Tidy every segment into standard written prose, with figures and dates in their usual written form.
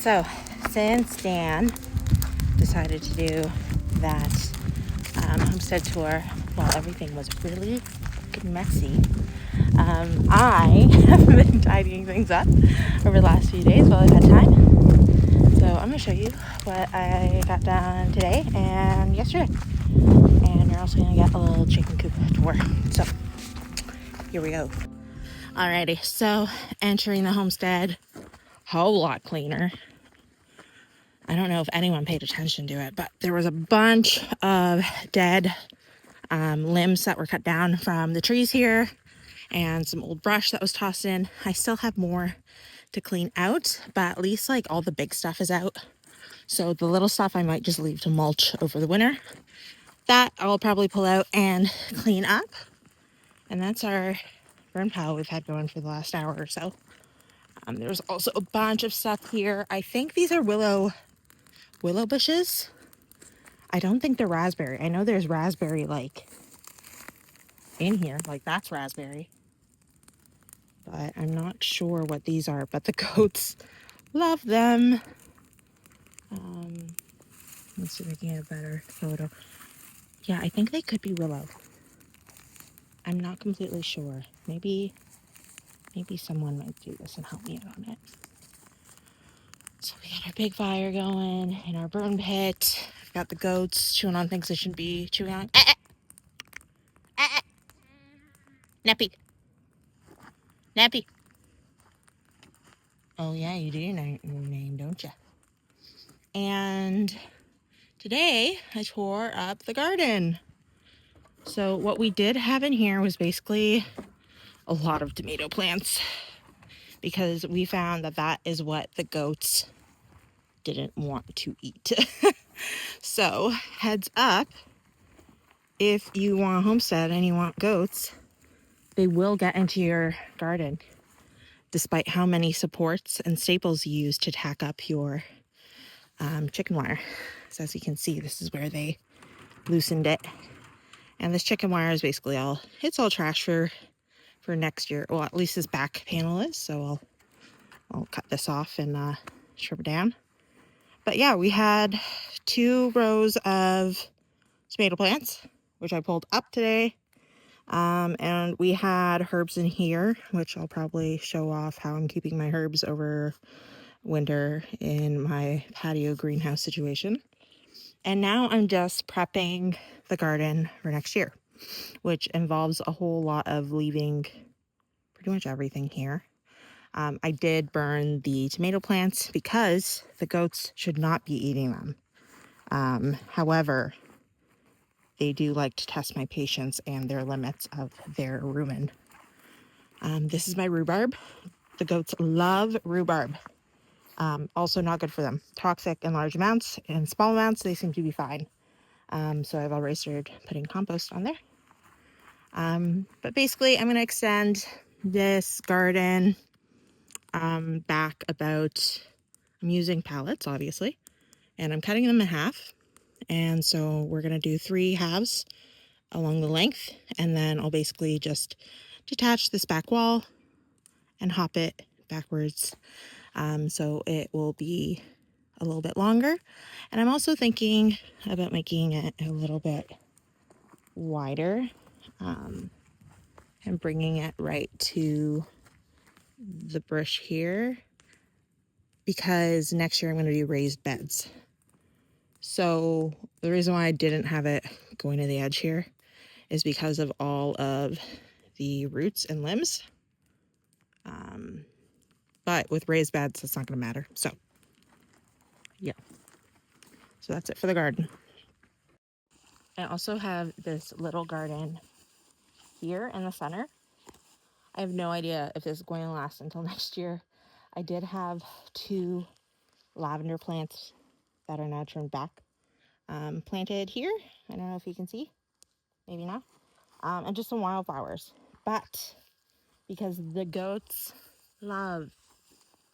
So since Dan decided to do that homestead tour while everything was really fucking messy, I have been tidying things up over the last few days while I've had time. So I'm going to show you what I got done today and yesterday. And you're also going to get a little chicken coop tour. So here we go. Alrighty, so entering the homestead, whole lot cleaner. I don't know if anyone paid attention to it, but there was a bunch of dead limbs that were cut down from the trees here and some old brush that was tossed in. I still have more to clean out, but at least like all the big stuff is out. So the little stuff I might just leave to mulch over the winter. That I'll probably pull out and clean up. And that's our burn pile we've had going for the last hour or so. There's also a bunch of stuff here. I think these are willow bushes. I don't think they're raspberry. I know there's raspberry like in here, like that's raspberry, but I'm not sure what these are. But the goats love them. Let's see if I can get a better photo. Yeah, I think they could be willow. I'm not completely sure. Maybe someone might do this and help me out on it. So we got our big fire going in our burn pit. I've got the goats chewing on things they shouldn't be chewing on. Nappy. Nappy. Oh yeah, you do your name, don't you? And today I tore up the garden. So what we did have in here was basically a lot of tomato plants because we found that is what the goats didn't want to eat. So heads up, if you want a homestead and you want goats, they will get into your garden despite how many supports and staples you use to tack up your chicken wire. So as you can see, this is where they loosened it. And this chicken wire is basically all trash for next year. Well, at least this back panel is. So I'll cut this off and strip it down. But yeah, we had 2 rows of tomato plants, which I pulled up today. And we had herbs in here, which I'll probably show off how I'm keeping my herbs over winter in my patio greenhouse situation. And now I'm just prepping the garden for next year, which involves a whole lot of leaving pretty much everything here. I did burn the tomato plants because the goats should not be eating them. However, they do like to test my patience and their limits of their rumen. This is my rhubarb. The goats love rhubarb. Also not good for them. Toxic in large amounts. In small amounts, they seem to be fine. So I've already started putting compost on there. But basically, I'm going to extend this garden back about, I'm using pallets, obviously, and I'm cutting them in half. And so we're going to do 3 halves along the length, and then I'll basically just detach this back wall and hop it backwards. So it will be a little bit longer. And I'm also thinking about making it a little bit wider and bringing it right to the bush here, because next year I'm going to do raised beds. So the reason why I didn't have it going to the edge here is because of all of the roots and limbs. But with raised beds, it's not going to matter. So yeah, so that's it for the garden. I also have this little garden here in the center. I have no idea if this is going to last until next year. I did have 2 lavender plants that are now turned back, planted here. I don't know if you can see, maybe not. And just some wildflowers. But because the goats love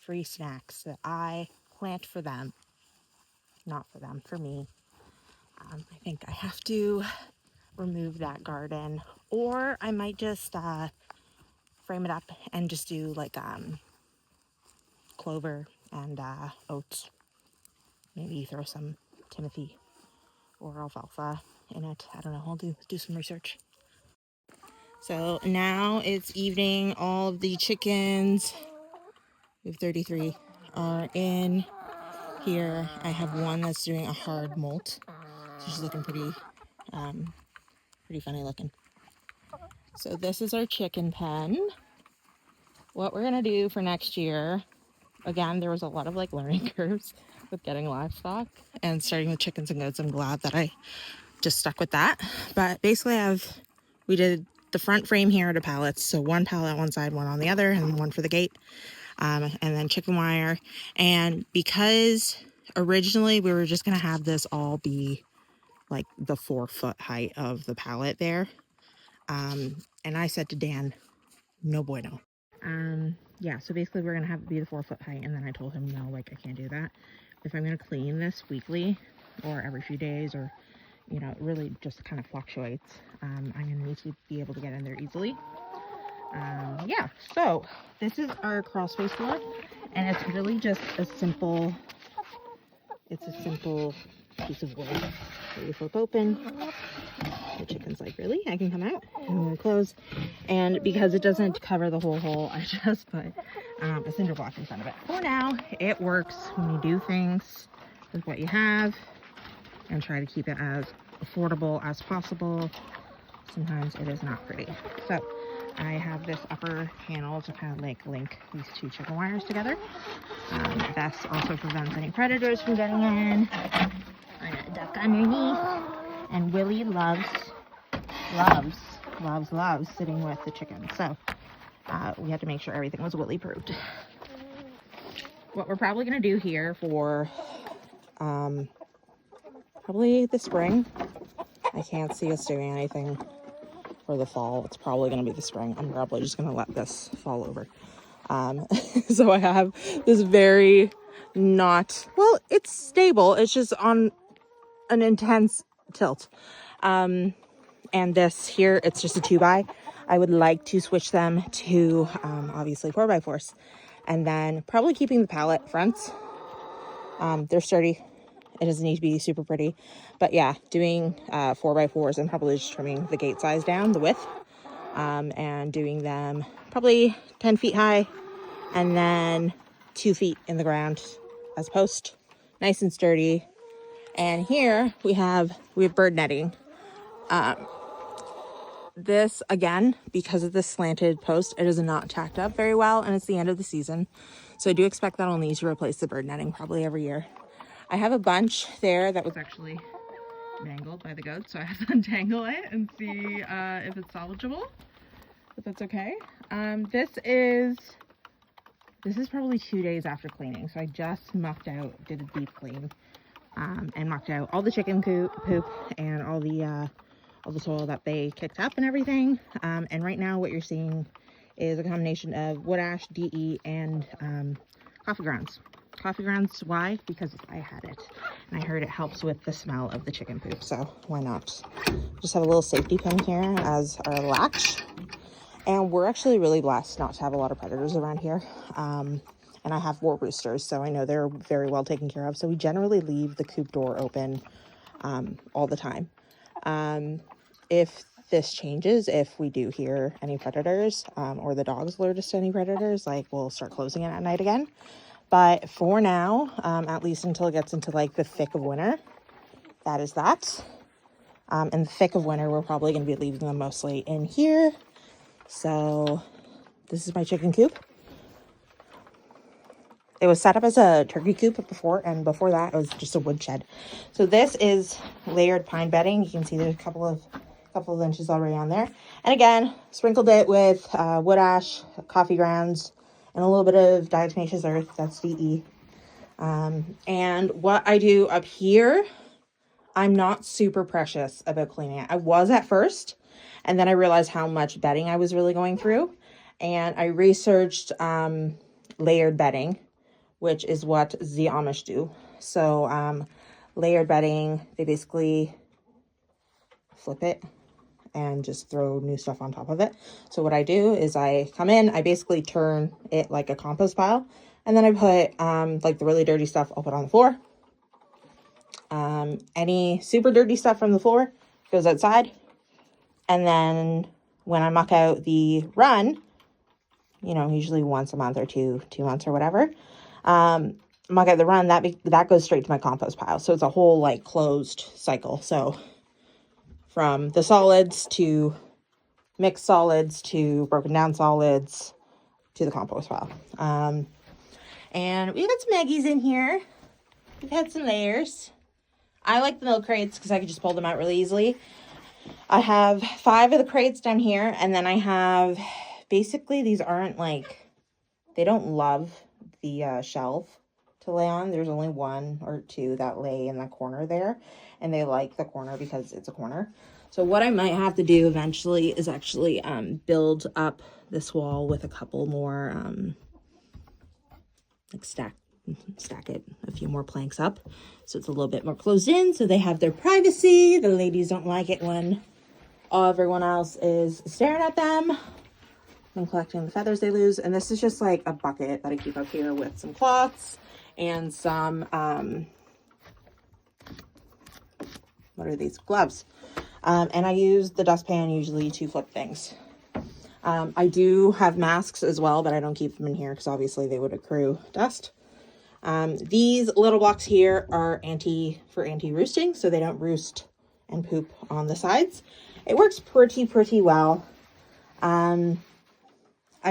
free snacks that I plant for them, not for them, for me, I think I have to remove that garden, or I might just frame it up and just do like clover and oats. Maybe throw some Timothy or alfalfa in it. I don't know. I'll do some research. So now it's evening. All of the chickens, we have 33, are in here. I have one that's doing a hard molt. So she's looking pretty funny looking. So this is our chicken pen. What we're gonna do for next year, again, there was a lot of like learning curves with getting livestock and starting with chickens and goats. I'm glad that I just stuck with that. But basically we did the front frame here to pallets. So one pallet on one side, one on the other, and one for the gate. And then chicken wire. And because originally we were just gonna have this all be like the 4-foot height of the pallet there. And I said to Dan, no bueno. Yeah, so basically we're gonna have it be the 4-foot height, and then I told him, no, like I can't do that. If I'm gonna clean this weekly or every few days, or you know, it really just kind of fluctuates, I'm gonna need to be able to get in there easily. Yeah, so this is our crawl space door, and it's really just a simple piece of wood that you flip open. The chicken's like, really? I can come out? And we close. And because it doesn't cover the whole hole, I just put a cinder block in front of it. For now, it works when you do things with what you have and try to keep it as affordable as possible. Sometimes it is not pretty. So I have this upper panel to kind of like link these two chicken wires together. This also prevents any predators from getting in. I'm gonna duck underneath. And Willie loves sitting with the chicken. So we had to make sure everything was Willie approved. What we're probably gonna do here for probably the spring. I can't see us doing anything for the fall. It's probably gonna be the spring. I'm probably just gonna let this fall over. So I have this very it's stable. It's just on an intense tilt. And this here, it's just a 2x. I would like to switch them to obviously 4x4s, and then probably keeping the pallet fronts. They're sturdy. It doesn't need to be super pretty, but yeah, doing 4x4s and probably just trimming the gate size down, the width, and doing them probably 10 feet high, and then 2 feet in the ground as post, nice and sturdy. And here we have bird netting. This, again, because of this slanted post, it is not tacked up very well, and it's the end of the season. So I do expect that I'll need to replace the bird netting probably every year. I have a bunch there that was actually mangled by the goats, so I have to untangle it and see if it's salvageable, if that's okay. This is probably 2 days after cleaning, so I just mucked out, did a deep clean, and mucked out all the chicken poop and all the soil that they kicked up and everything. And right now what you're seeing is a combination of wood ash, DE, and coffee grounds. Coffee grounds, why? Because I had it and I heard it helps with the smell of the chicken poop, so why not? Just have a little safety pin here as our latch. And we're actually really blessed not to have a lot of predators around here. And I have 4 roosters, so I know they're very well taken care of. So we generally leave the coop door open all the time. If this changes, if we do hear any predators, or the dogs alert us to any predators, like we'll start closing it at night again. But for now, at least until it gets into like the thick of winter, that is that. In the thick of winter, we're probably going to be leaving them mostly in here. So this is my chicken coop. It was set up as a turkey coop before, and before that it was just a wood shed. So this is layered pine bedding. You can see there's a couple of inches already on there. And again, sprinkled it with wood ash, coffee grounds, and a little bit of diatomaceous earth. That's DE. And what I do up here, I'm not super precious about cleaning it. I was at first, and then I realized how much bedding I was really going through. And I researched layered bedding, which is what the Amish do. So layered bedding, they basically flip it and just throw new stuff on top of it. So what I do is I come in, I basically turn it like a compost pile, And then I put like the really dirty stuff I'll put on the floor. Any super dirty stuff from the floor goes outside. And then when I muck out the run, you know, usually once a month or two months or whatever, muck out the run, that goes straight to my compost pile. So it's a whole like closed cycle. So from the solids to mixed solids to broken down solids to the compost pile. And we've got some eggies in here. We've had some layers. I like the milk crates because I can just pull them out really easily. I have 5 of the crates down here, and then I have, basically these aren't like, they don't love the shelf to lay on. There's only 1 or 2 that lay in the corner there, and they like the corner because it's a corner. So what I might have to do eventually is actually build up this wall with a couple more, like stack it a few more planks up so it's a little bit more closed in so they have their privacy. The ladies don't like it when everyone else is staring at them and collecting the feathers they lose. And this is just like a bucket that I keep up here with some cloths and some what are these, gloves, and I use the dustpan usually to flip things. I do have masks as well, but I don't keep them in here because obviously they would accrue dust. These little blocks here are anti-roosting, so they don't roost and poop on the sides. It works pretty well. I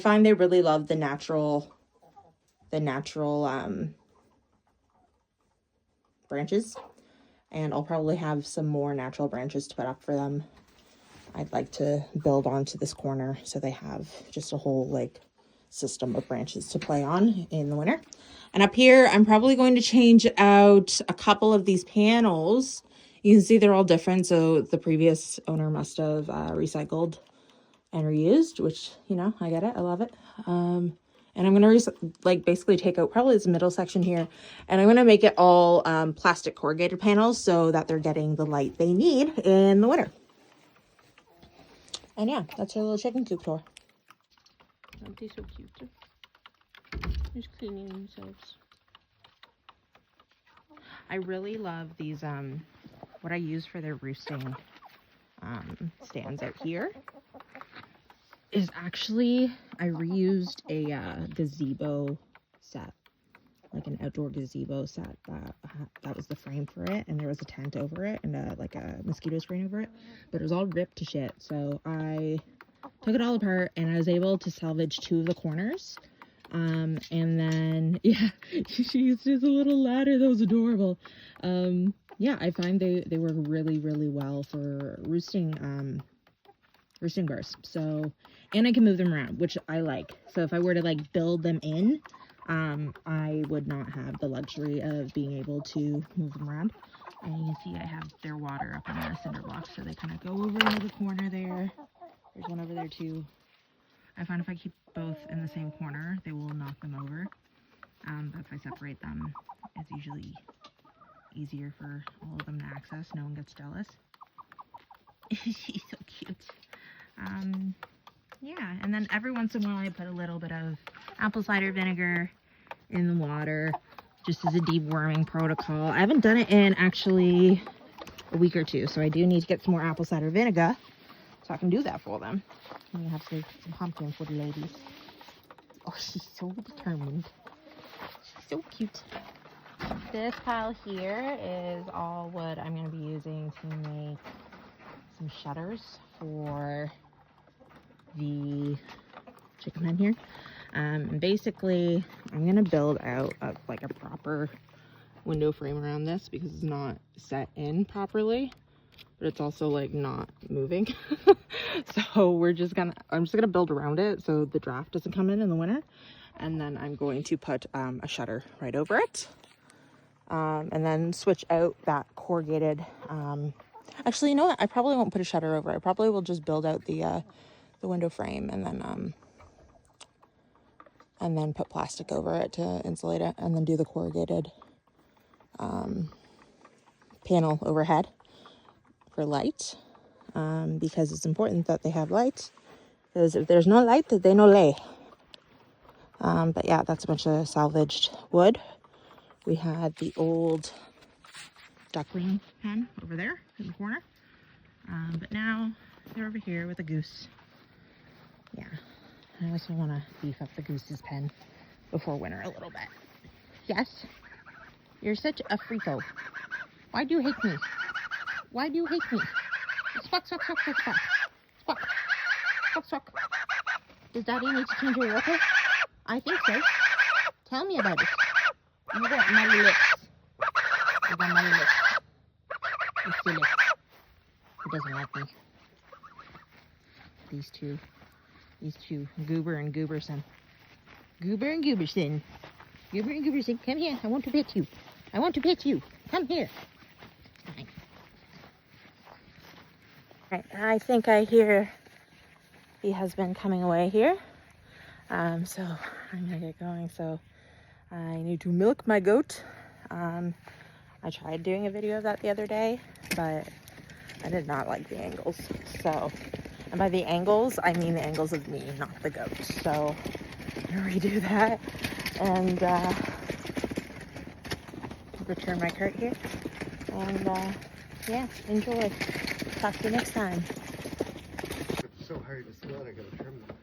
find they really love the natural branches, and I'll probably have some more natural branches to put up for them. I'd like to build onto this corner so they have just a whole like system of branches to play on in the winter. And up here, I'm probably going to change out a couple of these panels. You can see they're all different. So the previous owner must have recycled and reused, which, you know, I get it. I love it. And I'm going to like basically take out probably this middle section here. And I'm going to make it all plastic corrugated panels so that they're getting the light they need in the winter. And yeah, that's our little chicken coop tour. Aren't they so cute? Just cleaning themselves. I really love these, what I use for their roosting stands out here is actually, I reused a gazebo set, like an outdoor gazebo set that was the frame for it, and there was a tent over it and like a mosquito screen over it, but it was all ripped to shit. So I took it all apart and I was able to salvage 2 of the corners. And then, yeah, she used it as a little ladder. That was adorable. Yeah, I find they work really well for roosting bars. So, and I can move them around, which I like. So if I were to like build them in, I would not have the luxury of being able to move them around. And you can see I have their water up on the cinder blocks, so they kind of go over into the corner there. There's one over there too. I find if I keep both in the same corner, they will knock them over. But if I separate them, it's usually easier for all of them to access. No one gets jealous. She's so cute. Yeah, and then every once in a while I put a little bit of apple cider vinegar in the water, just as a deworming protocol. I haven't done it in actually a week or 2, so I do need to get some more apple cider vinegar so I can do that for them. I'm gonna have to make some pumpkin for the ladies. Oh, she's so determined. She's so cute. This pile here is all wood I'm gonna be using to make some shutters for the chicken pen here. And basically, I'm gonna build out like a proper window frame around this because it's not set in properly, but it's also like not moving. So I'm just gonna build around it so the draft doesn't come in the winter, and then I'm going to put a shutter right over it, and then switch out that corrugated. Actually, you know what? I probably won't put a shutter over it. I probably will just build out the window frame and then put plastic over it to insulate it, and then do the corrugated panel overhead for light, because it's important that they have light, because if there's no light, they no lay. But yeah, that's a bunch of salvaged wood. We had the old duckling pen over there in the corner. But now they're over here with a goose. Yeah, I also want to beef up the goose's pen before winter a little bit. Yes, you're such a freako. Why do you hate me? Why do you hate me? Squawk, squawk, squawk, squawk, squawk. Squawk, squawk, squawk. Does Daddy need to change your water? I think so. Tell me about it. You got my lips. You got my lips. You silly. He doesn't like me. These two, Goober and Gooberson. Goober and Gooberson. Goober and Gooberson, come here. I want to pet you. I want to pet you. Come here. Fine. Right, I think I hear he has been coming away here. So I'm gonna get going. So I need to milk my goat. I tried doing a video of that the other day, but I did not like the angles. So, and by the angles, I mean the angles of me, not the goat. So I'm gonna redo that and return my cart here. And yeah, enjoy. Talk to you next time. It's so hard to smell, I gotta trim them.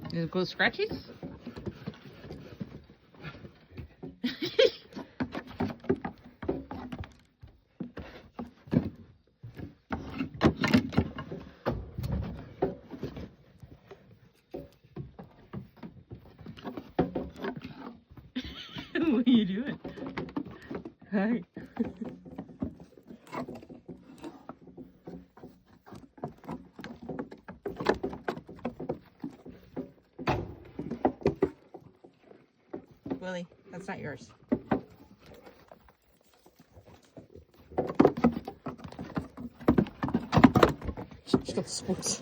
Does it go scratches? What are you doing? Hi. Willie, that's not yours. She's got the sports.